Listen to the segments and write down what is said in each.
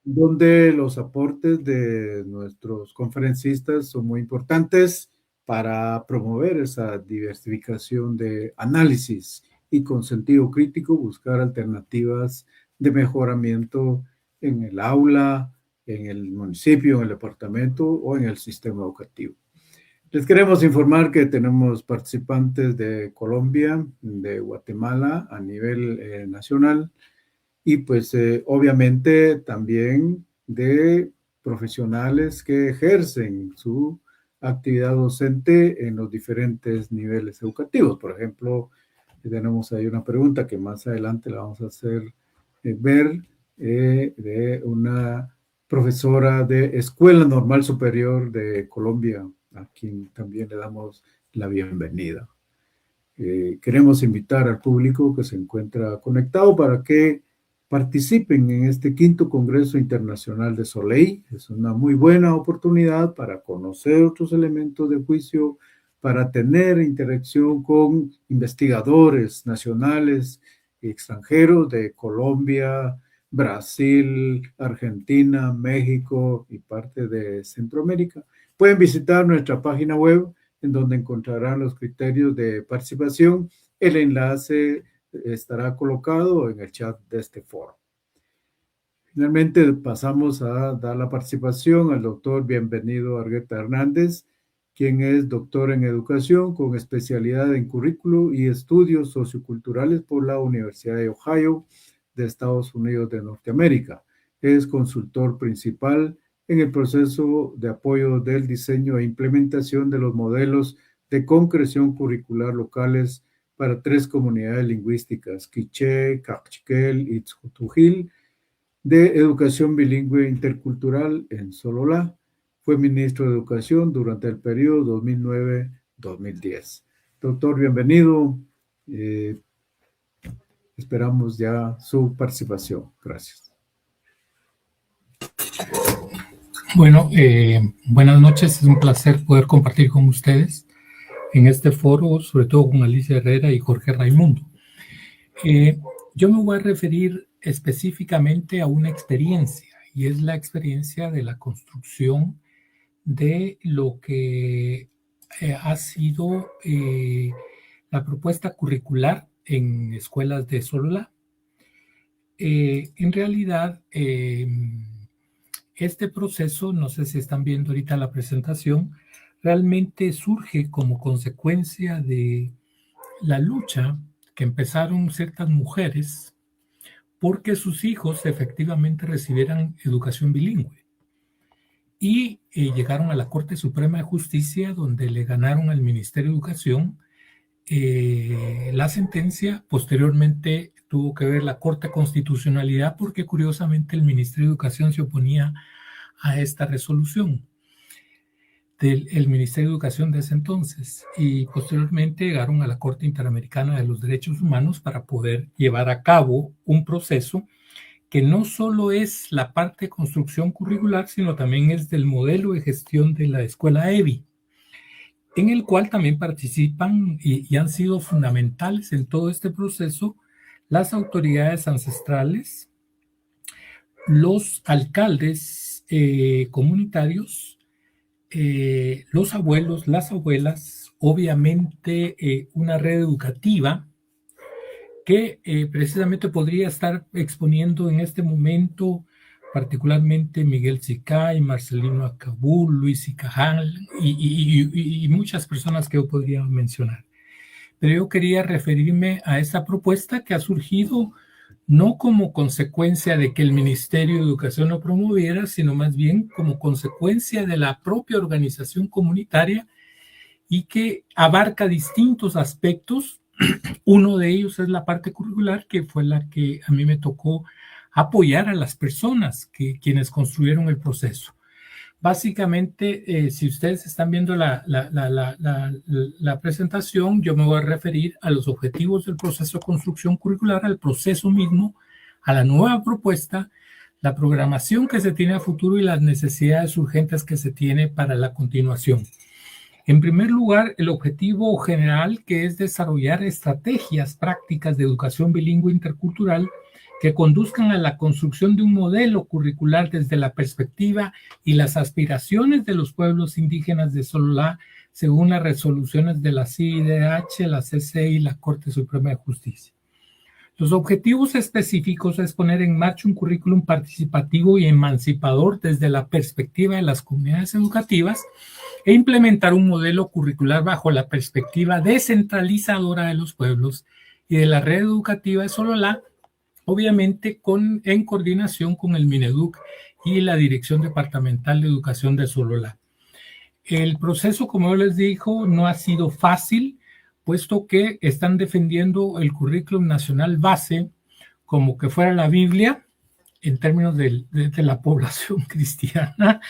donde los aportes de nuestros conferencistas son muy importantes para promover esa diversificación de análisis y con sentido crítico buscar alternativas de mejoramiento en el aula, en el municipio, en el departamento o en el sistema educativo. Les queremos informar que tenemos participantes de Colombia, de Guatemala a nivel nacional y pues obviamente también de profesionales que ejercen su actividad docente en los diferentes niveles educativos. Por ejemplo, tenemos ahí una pregunta que más adelante la vamos a hacer ver de una profesora de Escuela Normal Superior de Colombia, a quien también le damos la bienvenida. Queremos invitar al público que se encuentra conectado para que participen en este quinto Congreso Internacional de Soleil. Es una muy buena oportunidad para conocer otros elementos de juicio, para tener interacción con investigadores nacionales y extranjeros de Colombia, Brasil, Argentina, México y parte de Centroamérica. Pueden visitar nuestra página web en donde encontrarán los criterios de participación. El enlace estará colocado en el chat de este foro. Finalmente pasamos a dar la participación al doctor Bienvenido Argueta Hernández, quien es doctor en educación con especialidad en currículo y estudios socioculturales por la Universidad de Ohio de Estados Unidos de Norteamérica. Es consultor principal en el proceso de apoyo del diseño e implementación de los modelos de concreción curricular locales para 3 comunidades lingüísticas, Quiché, Cachiquel y Tzutujil, de Educación Bilingüe Intercultural en Sololá. Fue ministro de Educación durante el periodo 2009-2010. Doctor, bienvenido. Esperamos ya su participación. Gracias. Bueno, buenas noches. Es un placer poder compartir con ustedes en este foro, sobre todo con Alicia Herrera y Jorge Raimundo. Yo me voy a referir específicamente a una experiencia, y es la experiencia de la construcción de lo que ha sido la propuesta curricular en escuelas de Sololá. En realidad, este proceso, no sé si están viendo ahorita la presentación, realmente surge como consecuencia de la lucha que empezaron ciertas mujeres porque sus hijos efectivamente recibieran educación bilingüe. Y llegaron a la Corte Suprema de Justicia, donde le ganaron al Ministerio de Educación la sentencia. Posteriormente tuvo que ver la Corte de Constitucionalidad, porque curiosamente el Ministerio de Educación se oponía a esta resolución del Ministerio de Educación de ese entonces, y posteriormente llegaron a la Corte Interamericana de los Derechos Humanos para poder llevar a cabo un proceso que no solo es la parte de construcción curricular, sino también es del modelo de gestión de la escuela EBI, en el cual también participan y han sido fundamentales en todo este proceso las autoridades ancestrales, los alcaldes comunitarios, los abuelos, las abuelas, obviamente una red educativa que precisamente podría estar exponiendo en este momento particularmente Miguel Sicay, Marcelino Acabul, Luis Icajal y muchas personas que yo podría mencionar. Pero yo quería referirme a esta propuesta que ha surgido no como consecuencia de que el Ministerio de Educación lo promoviera, sino más bien como consecuencia de la propia organización comunitaria y que abarca distintos aspectos. Uno de ellos es la parte curricular, que fue la que a mí me tocó apoyar a las personas quienes construyeron el proceso. Básicamente, si ustedes están viendo la presentación, yo me voy a referir a los objetivos del proceso de construcción curricular, al proceso mismo, a la nueva propuesta, la programación que se tiene a futuro y las necesidades urgentes que se tiene para la continuación. En primer lugar, el objetivo general, que es desarrollar estrategias prácticas de educación bilingüe intercultural que conduzcan a la construcción de un modelo curricular desde la perspectiva y las aspiraciones de los pueblos indígenas de Sololá, según las resoluciones de la CIDH, la CCI y la Corte Suprema de Justicia. Los objetivos específicos es poner en marcha un currículum participativo y emancipador desde la perspectiva de las comunidades educativas e implementar un modelo curricular bajo la perspectiva descentralizadora de los pueblos y de la red educativa de Sololá, obviamente en coordinación con el Mineduc y la Dirección Departamental de Educación de Sololá. El proceso, como yo les digo, no ha sido fácil, puesto que están defendiendo el currículum nacional base como que fuera la Biblia en términos de la población cristiana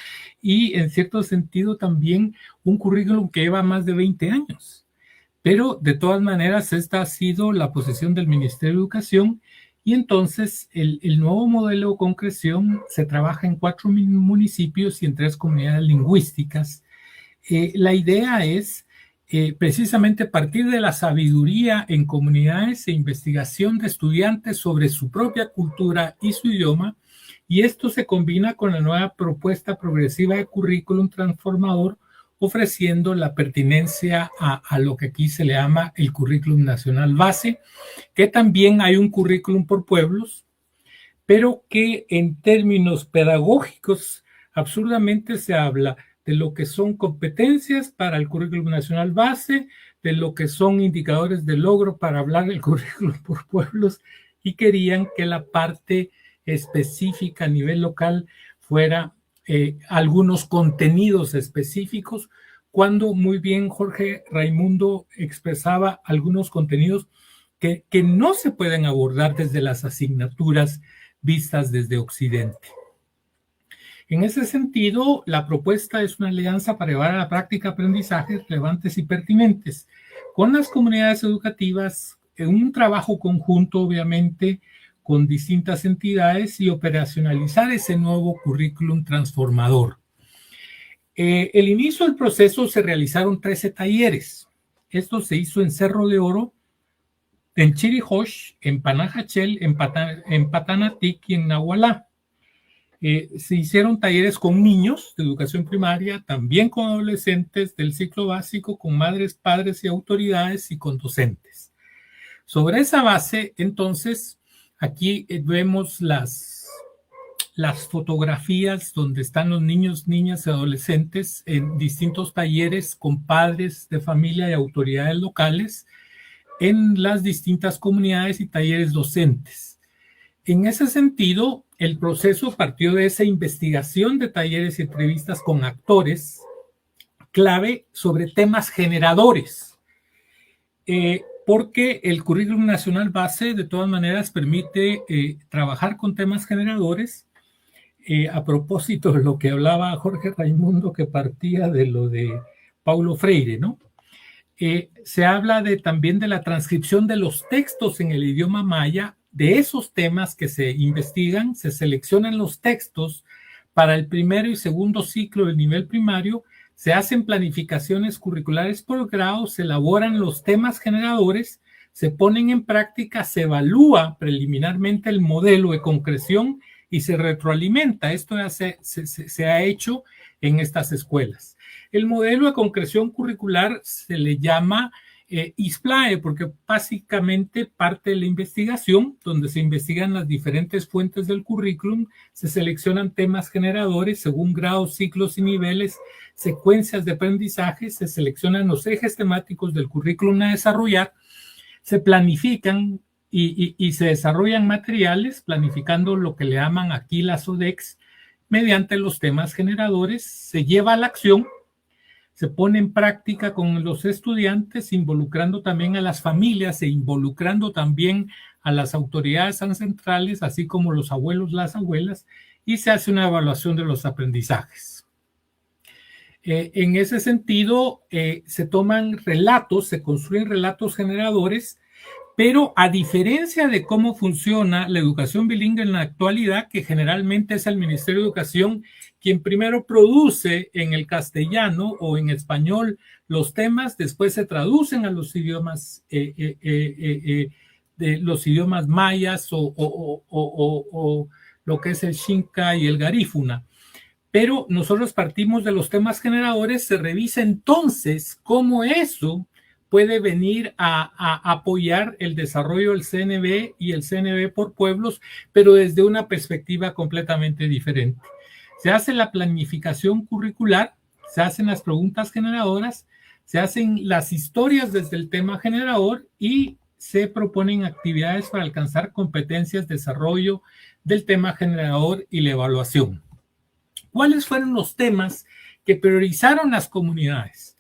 y en cierto sentido también un currículum que lleva más de 20 años. Pero de todas maneras esta ha sido la posición del Ministerio de Educación y entonces el nuevo modelo de concreción se trabaja en 4 municipios y en 3 comunidades lingüísticas. La idea es precisamente partir de la sabiduría en comunidades e investigación de estudiantes sobre su propia cultura y su idioma, y esto se combina con la nueva propuesta progresiva de currículum transformador, ofreciendo la pertinencia a lo que aquí se le llama el currículum nacional base, que también hay un currículum por pueblos, pero que en términos pedagógicos absurdamente se habla de lo que son competencias para el currículum nacional base, de lo que son indicadores de logro para hablar del currículum por pueblos, y querían que la parte específica a nivel local fuera algunos contenidos específicos, cuando muy bien Jorge Raimundo expresaba algunos contenidos que no se pueden abordar desde las asignaturas vistas desde Occidente. En ese sentido, la propuesta es una alianza para llevar a la práctica aprendizajes relevantes y pertinentes con las comunidades educativas, en un trabajo conjunto, obviamente, con distintas entidades y operacionalizar ese nuevo currículum transformador. El inicio del proceso se realizaron 13 talleres. Esto se hizo en Cerro de Oro, en Chirijosh, en Panajachel, en Patanatic y en Nahualá. Se hicieron talleres con niños de educación primaria, también con adolescentes del ciclo básico, con madres, padres y autoridades y con docentes. Sobre esa base, entonces, aquí vemos las fotografías donde están los niños, niñas y adolescentes en distintos talleres con padres de familia y autoridades locales en las distintas comunidades y talleres docentes. En ese sentido, el proceso partió de esa investigación de talleres y entrevistas con actores clave sobre temas generadores, porque el currículum nacional base de todas maneras permite trabajar con temas generadores. A propósito de lo que hablaba Jorge Raimundo, que partía de lo de Paulo Freire, ¿no? Se habla también de la transcripción de los textos en el idioma maya. De esos temas que se investigan, se seleccionan los textos para el primero y segundo ciclo del nivel primario, se hacen planificaciones curriculares por grado, se elaboran los temas generadores, se ponen en práctica, se evalúa preliminarmente el modelo de concreción y se retroalimenta. Esto ya se ha hecho en estas escuelas. El modelo de concreción curricular se le llama ISPLAE, porque básicamente parte de la investigación, donde se investigan las diferentes fuentes del currículum, se seleccionan temas generadores según grados, ciclos y niveles, secuencias de aprendizaje, se seleccionan los ejes temáticos del currículum a desarrollar, se planifican y se desarrollan materiales, planificando lo que le llaman aquí las ODEX, mediante los temas generadores, se lleva a la acción, se pone en práctica con los estudiantes, involucrando también a las familias e involucrando también a las autoridades ancestrales, así como los abuelos, las abuelas, y se hace una evaluación de los aprendizajes. En ese sentido, se toman relatos, se construyen relatos generadores, pero a diferencia de cómo funciona la educación bilingüe en la actualidad, que generalmente es el Ministerio de Educación quien primero produce en el castellano o en español los temas, después se traducen a los idiomas de de los idiomas mayas o lo que es el Xinca y el Garífuna. Pero nosotros partimos de los temas generadores, se revisa entonces cómo eso puede venir a apoyar el desarrollo del CNB y el CNB por pueblos, pero desde una perspectiva completamente diferente. Se hace la planificación curricular, se hacen las preguntas generadoras, se hacen las historias desde el tema generador y se proponen actividades para alcanzar competencias, desarrollo del tema generador y la evaluación. ¿Cuáles fueron los temas que priorizaron las comunidades?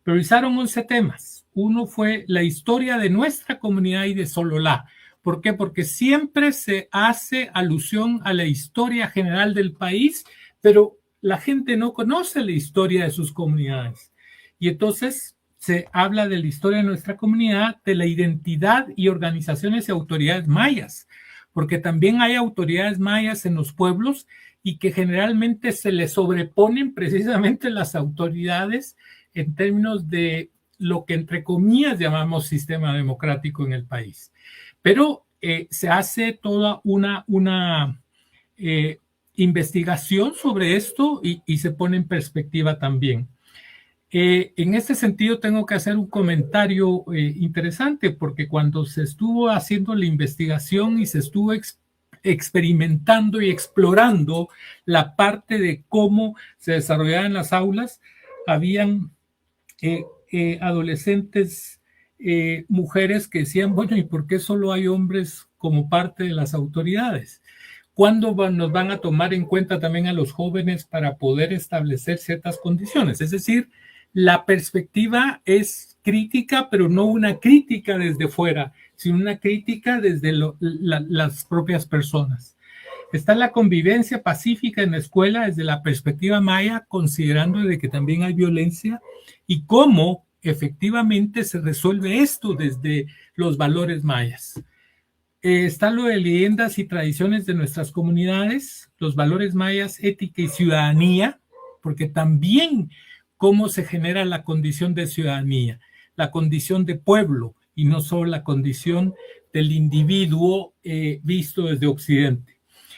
Priorizaron 11 temas. Uno fue la historia de nuestra comunidad y de Sololá. ¿Por qué? Porque siempre se hace alusión a la historia general del país, pero la gente no conoce la historia de sus comunidades. Y entonces se habla de la historia de nuestra comunidad, de la identidad y organizaciones y autoridades mayas, porque también hay autoridades mayas en los pueblos y que generalmente se les sobreponen precisamente las autoridades en términos de lo que entre comillas llamamos sistema democrático en el país. Pero se hace toda una investigación sobre esto y se pone en perspectiva también. En este sentido tengo que hacer un comentario interesante, porque cuando se estuvo haciendo la investigación y se estuvo experimentando y explorando la parte de cómo se desarrollaban las aulas, habían adolescentes, mujeres que decían, bueno, ¿y por qué solo hay hombres como parte de las autoridades? ¿Cuándo nos van a tomar en cuenta también a los jóvenes para poder establecer ciertas condiciones? Es decir, la perspectiva es crítica, pero no una crítica desde fuera, sino una crítica desde las propias personas. Está la convivencia pacífica en la escuela desde la perspectiva maya, considerando de que también hay violencia y cómo efectivamente se resuelve esto desde los valores mayas. Está lo de leyendas y tradiciones de nuestras comunidades, los valores mayas, ética y ciudadanía, porque también cómo se genera la condición de ciudadanía, la condición de pueblo y no solo la condición del individuo visto desde Occidente.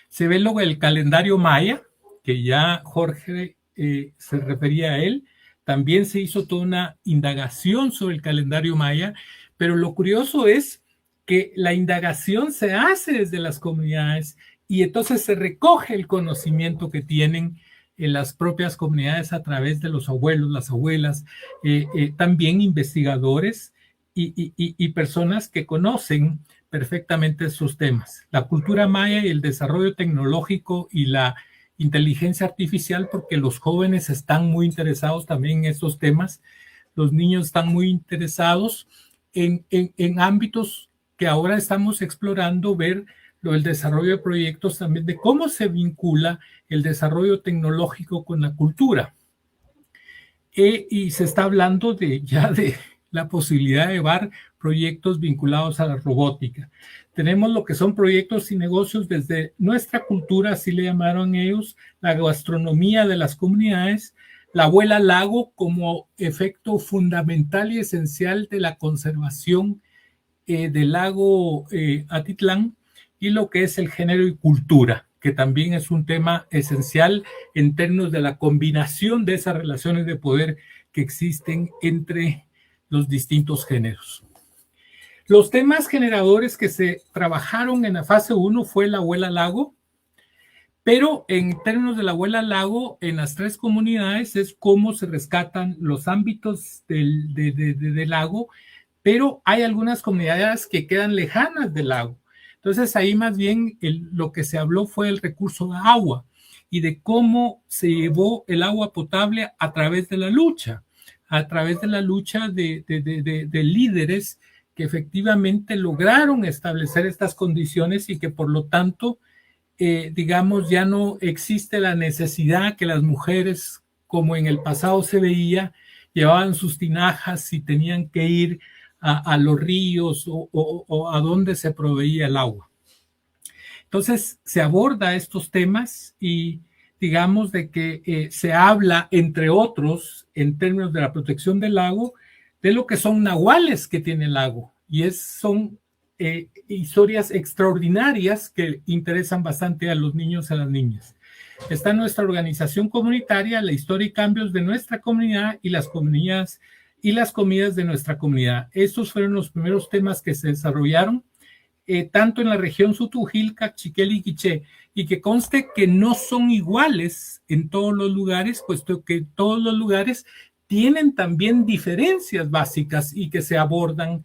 Se ve luego el calendario maya, que ya Jorge se refería a él. También se hizo toda una indagación sobre el calendario maya, pero lo curioso es que la indagación se hace desde las comunidades y entonces se recoge el conocimiento que tienen en las propias comunidades a través de los abuelos, las abuelas, también investigadores y personas que conocen perfectamente esos temas. La cultura maya y el desarrollo tecnológico y la inteligencia artificial, porque los jóvenes están muy interesados también en estos temas, los niños están muy interesados en ámbitos que ahora estamos explorando, ver lo del desarrollo de proyectos también, de cómo se vincula el desarrollo tecnológico con la cultura. Y se está hablando ya de la posibilidad de llevar proyectos vinculados a la robótica. Tenemos lo que son proyectos y negocios desde nuestra cultura, así le llamaron ellos, la gastronomía de las comunidades, la abuela lago como efecto fundamental y esencial de la conservación del lago Atitlán, y lo que es el género y cultura, que también es un tema esencial en términos de la combinación de esas relaciones de poder que existen entre los distintos géneros. Los temas generadores que se trabajaron en la fase 1 fue la abuela lago, pero en términos de la abuela lago, en las 3 comunidades es cómo se rescatan los ámbitos del lago, pero hay algunas comunidades que quedan lejanas del lago. Entonces ahí más bien lo que se habló fue el recurso de agua y de cómo se llevó el agua potable a través de la lucha de líderes que efectivamente lograron establecer estas condiciones y que por lo tanto, digamos, ya no existe la necesidad que las mujeres, como en el pasado se veía, llevaban sus tinajas y tenían que ir a los ríos o a donde se proveía el agua. Entonces se aborda estos temas y digamos de que se habla, entre otros, en términos de la protección del lago, de lo que son nahuales que tiene el lago, y son historias extraordinarias que interesan bastante a los niños y a las niñas. Está nuestra organización comunitaria, la historia y cambios de nuestra comunidad y las comunidades y las comidas de nuestra comunidad. Estos fueron los primeros temas que se desarrollaron tanto en la región Sotujil, Cachiquel y Quiché, y que conste que no son iguales en todos los lugares, puesto que todos los lugares tienen también diferencias básicas y que se abordan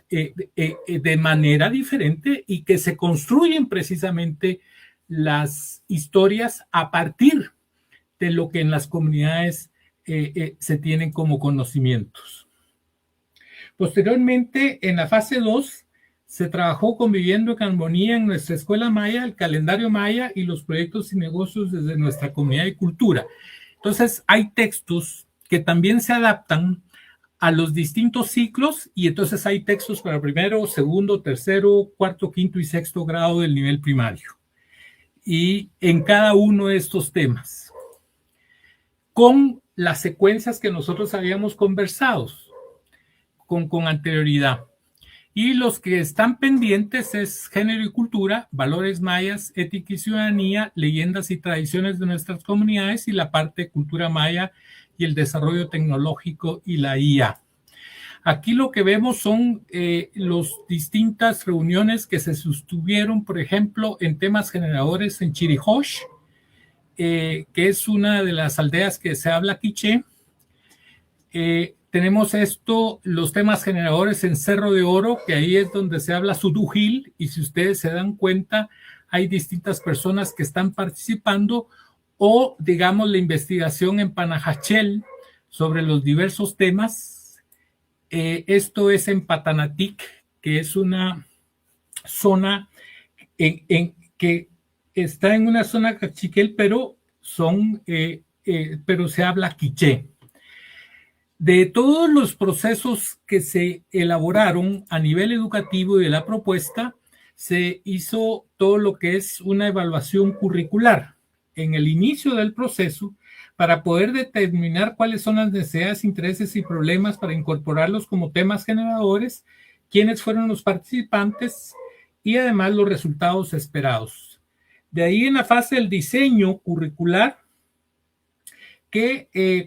de manera diferente y que se construyen precisamente las historias a partir de lo que en las comunidades se tienen como conocimientos. Posteriormente, en la fase 2, se trabajó conviviendo en armonía en nuestra escuela maya, el calendario maya y los proyectos y negocios desde nuestra comunidad y cultura. Entonces, hay textos que también se adaptan a los distintos ciclos y entonces hay textos para primero, segundo, tercero, cuarto, quinto y sexto grado del nivel primario. Y en cada uno de estos temas, con las secuencias que nosotros habíamos conversado con anterioridad. Y los que están pendientes es género y cultura, valores mayas, ética y ciudadanía, leyendas y tradiciones de nuestras comunidades y la parte de cultura maya y el desarrollo tecnológico y la IA. Aquí lo que vemos son las distintas reuniones que se sostuvieron, por ejemplo, en temas generadores en Chirijosh, que es una de las aldeas que se habla quiché. Tenemos los temas generadores en Cerro de Oro, que ahí es donde se habla Sudujil, y si ustedes se dan cuenta, hay distintas personas que están participando, o digamos la investigación en Panajachel sobre los diversos temas. Esto es en Patanatic, que es una zona que está en una zona cachiquel, pero se habla quiché. De todos los procesos que se elaboraron a nivel educativo y de la propuesta, se hizo todo lo que es una evaluación curricular en el inicio del proceso para poder determinar cuáles son las necesidades, intereses y problemas para incorporarlos como temas generadores, quiénes fueron los participantes y además los resultados esperados. De ahí en la fase del diseño curricular,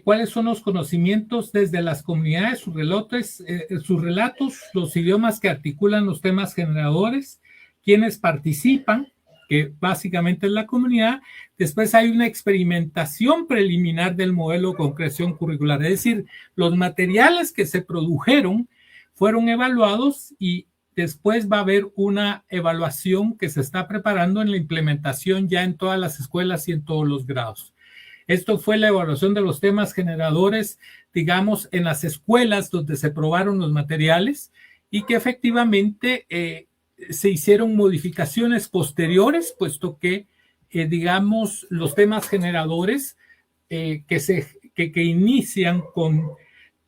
cuáles son los conocimientos desde las comunidades, sus relatos, los idiomas que articulan los temas generadores, quienes participan, que básicamente es la comunidad. Después hay una experimentación preliminar del modelo de concreción curricular, es decir, los materiales que se produjeron fueron evaluados y después va a haber una evaluación que se está preparando en la implementación ya en todas las escuelas y en todos los grados. Esto fue la evaluación de los temas generadores, digamos, en las escuelas donde se probaron los materiales y que efectivamente se hicieron modificaciones posteriores, puesto que, digamos, los temas generadores que inician con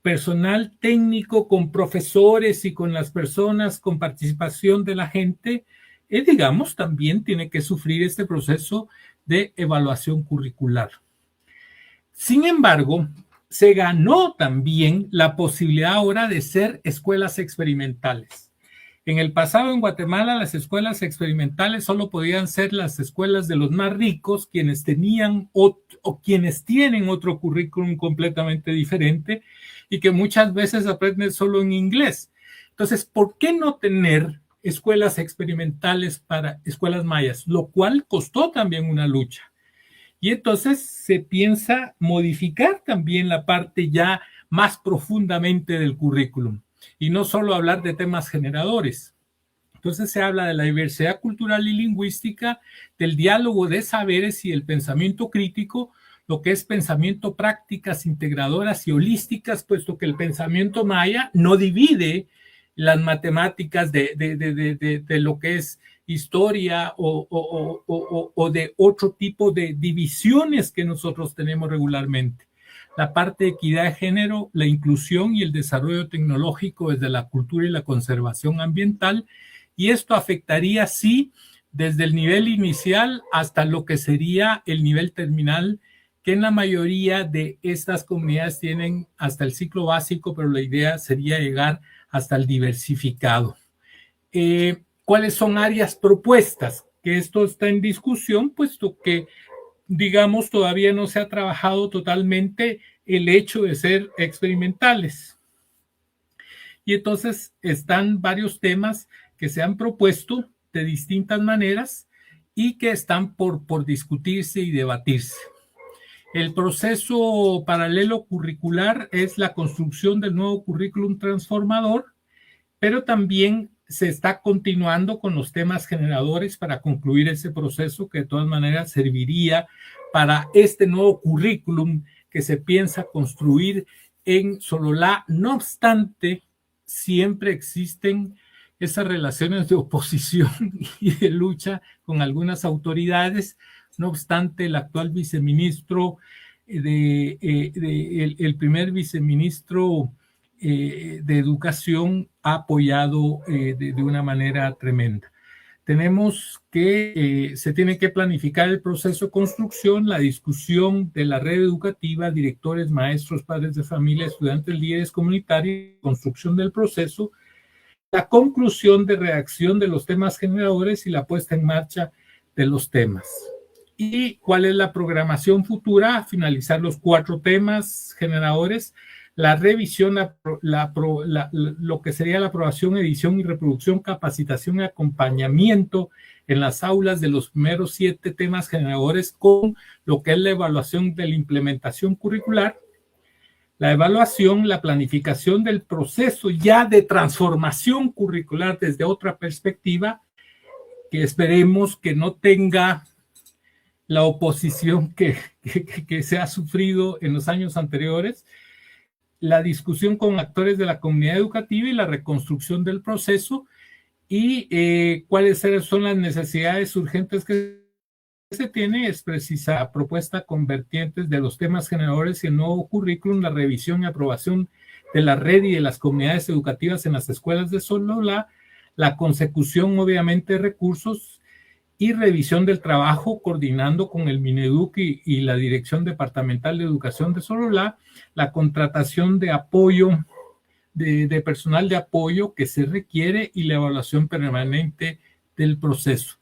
personal técnico, con profesores y con las personas, con participación de la gente, digamos, también tiene que sufrir este proceso de evaluación curricular. Sin embargo, se ganó también la posibilidad ahora de ser escuelas experimentales. En el pasado en Guatemala las escuelas experimentales solo podían ser las escuelas de los más ricos, quienes tenían o quienes tienen otro currículum completamente diferente y que muchas veces aprenden solo en inglés. Entonces, ¿por qué no tener escuelas experimentales para escuelas mayas? Lo cual costó también una lucha. Y entonces se piensa modificar también la parte ya más profundamente del currículum y no solo hablar de temas generadores. Entonces se habla de la diversidad cultural y lingüística, del diálogo de saberes y el pensamiento crítico, lo que es pensamiento prácticas integradoras y holísticas, puesto que el pensamiento maya no divide las matemáticas de lo que es historia o de otro tipo de divisiones que nosotros tenemos regularmente. La parte de equidad de género, la inclusión y el desarrollo tecnológico desde la cultura y la conservación ambiental, y esto afectaría, sí, desde el nivel inicial hasta lo que sería el nivel terminal, que en la mayoría de estas comunidades tienen hasta el ciclo básico, pero la idea sería llegar hasta el diversificado. ¿Cuáles son áreas propuestas? Que esto está en discusión, puesto que, digamos, todavía no se ha trabajado totalmente el hecho de ser experimentales. Y entonces están varios temas que se han propuesto de distintas maneras y que están por discutirse y debatirse. El proceso paralelo curricular es la construcción del nuevo currículum transformador, pero también se está continuando con los temas generadores para concluir ese proceso que de todas maneras serviría para este nuevo currículum que se piensa construir en Sololá. No obstante, siempre existen esas relaciones de oposición y de lucha con algunas autoridades. No obstante, el actual viceministro, el primer viceministro de Educación ha apoyado de una manera tremenda. Tenemos que, se tiene que planificar el proceso de construcción, la discusión de la red educativa, directores, maestros, padres de familia, estudiantes, líderes comunitarios, construcción del proceso, la conclusión de redacción de los temas generadores y la puesta en marcha de los temas. ¿Y cuál es la programación futura? Finalizar los 4 temas generadores, la revisión, lo que sería la aprobación, edición y reproducción, capacitación y acompañamiento en las aulas de los primeros 7 temas generadores con lo que es la evaluación de la implementación curricular, la evaluación, la planificación del proceso ya de transformación curricular desde otra perspectiva, que esperemos que no tenga la oposición que se ha sufrido en los años anteriores, la discusión con actores de la comunidad educativa y la reconstrucción del proceso y cuáles son las necesidades urgentes que se tiene, es precisa propuesta con vertientes de los temas generadores y el nuevo currículum, la revisión y aprobación de la red y de las comunidades educativas en las escuelas de Sololá, la consecución obviamente de recursos y revisión del trabajo coordinando con el Mineduc y la Dirección Departamental de Educación de Sololá, la contratación de apoyo, de personal de apoyo que se requiere y la evaluación permanente del proceso.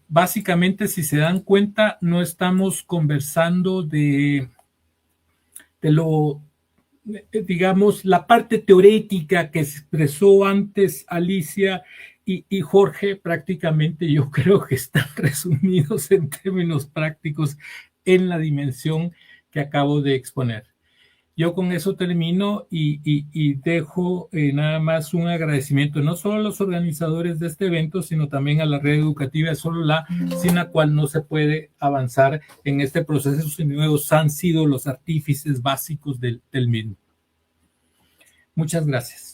Básicamente, si se dan cuenta, no estamos conversando de lo, digamos, la parte teórica que expresó antes Alicia y Jorge. Prácticamente yo creo que están resumidos en términos prácticos en la dimensión que acabo de exponer. Yo con eso termino y dejo nada más un agradecimiento no solo a los organizadores de este evento, sino también a la red educativa de Sololá, sin la cual no se puede avanzar en este proceso, sin ellos han sido los artífices básicos del mismo. Muchas gracias.